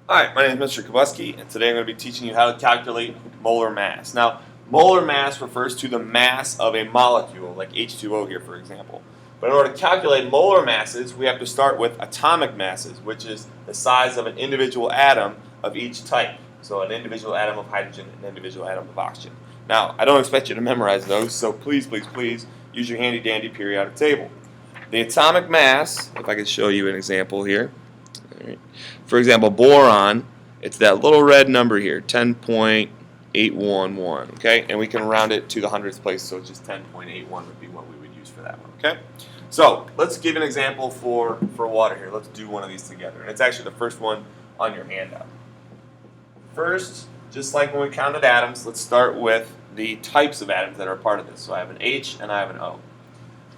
Hi, my name is Mr. Kubuske, and today I'm going to be teaching you how to calculate molar mass. Now, molar mass refers to the mass of a molecule, like H2O here, for example. But in order to calculate molar masses, we have to start with atomic masses, which is the size of an individual atom of each type. So an individual atom of hydrogen, an individual atom of oxygen. Now, I don't expect you to memorize those, so please use your handy-dandy periodic table. The atomic mass, if I could show you an example here. All right. For example, boron, it's that little red number here, 10.811, okay? And we can round it to the hundredth place, so it's just 10.81 would be what we would use for that one, okay? So let's give an example for water here. Let's do one of these together. And it's actually the first one on your handout. First, just like when we counted atoms, let's start with the types of atoms that are a part of this. So I have an H and I have an O.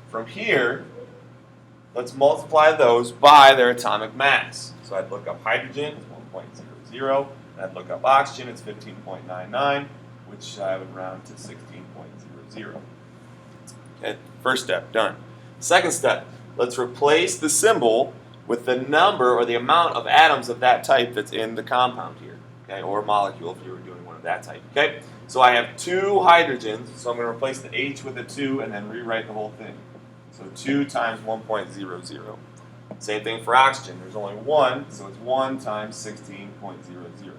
From here, let's multiply those by their atomic mass. So I'd look up hydrogen, it's 1.00, and I'd look up oxygen, it's 15.99, which I would round to 16.00. Okay, first step, done. Second step, let's replace the symbol with the number or the amount of atoms of that type that's in the compound here, okay, or molecule if you were doing one of that type, okay? So I have two hydrogens, so I'm going to replace the H with a 2 and then rewrite the whole thing. So 2 times 1.00. Same thing for oxygen. There's only 1, so it's 1 times 16.00.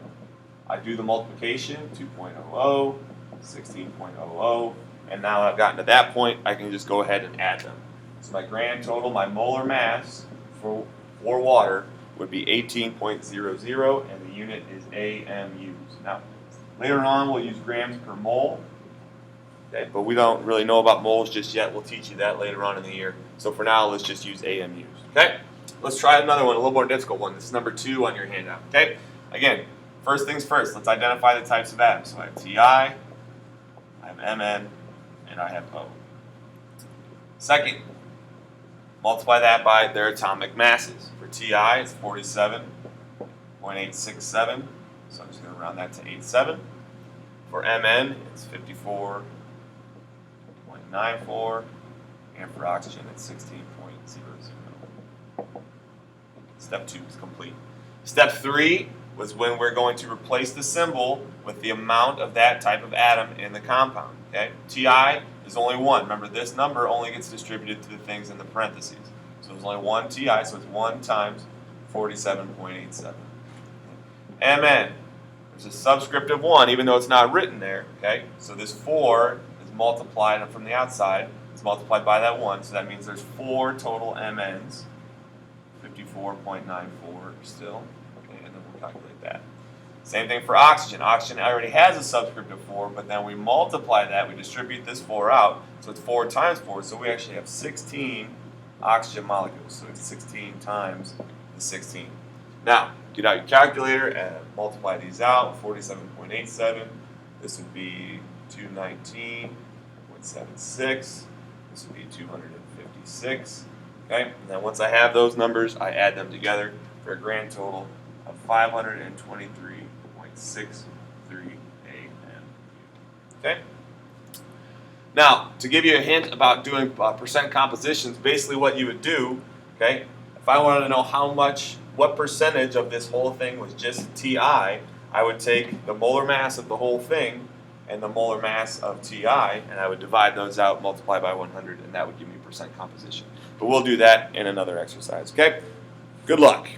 I do the multiplication, 2.00, 16.00, and now I've gotten to that point, I can just go ahead and add them. So my grand total, my molar mass for water would be 18.00, and the unit is AMUs. Now, later on we'll use grams per mole. Okay, but we don't really know about moles just yet. We'll teach you that later on in the year. So for now, let's just use AMUs. Okay? Let's try another one, a little more difficult one. This is number 2 on your handout. Okay? Again, first things first, let's identify the types of atoms. So I have Ti, I have Mn, and I have O. Second, multiply that by their atomic masses. For Ti, it's 47.867. So I'm just going to round that to 87. For Mn, it's 54.94, and for oxygen it's 16.00. Step 2 is complete. Step 3 was when we're going to replace the symbol with the amount of that type of atom in the compound. Okay? Ti is only 1. Remember, this number only gets distributed to the things in the parentheses. So there's only 1 Ti, so it's 1 times 47.87. Mn, there's a subscript of 1, even though it's not written there. Okay? So this 4 is multiplied from the outside. It's multiplied by that 1, so that means there's 4 total MNs, 54.94 still. Okay, and then we'll calculate that. Same thing for oxygen. Oxygen already has a subscript of 4, but then we multiply that, we distribute this 4 out, so it's 4 times 4, so we actually have 16 oxygen molecules, so it's 16 times the 16. Now, get out your calculator and multiply these out. 47.87. This would be 219.76. This would be 256. Okay, and then once I have those numbers, I add them together for a grand total of 523.63 AMU. Okay. Now, to give you a hint about doing percent compositions, basically what you would do, okay, if I wanted to know what percentage of this whole thing was just Ti, I would take the molar mass of the whole thing and the molar mass of Ti, and I would divide those out, multiply by 100, and that would give me percent composition. But we'll do that in another exercise, okay? Good luck.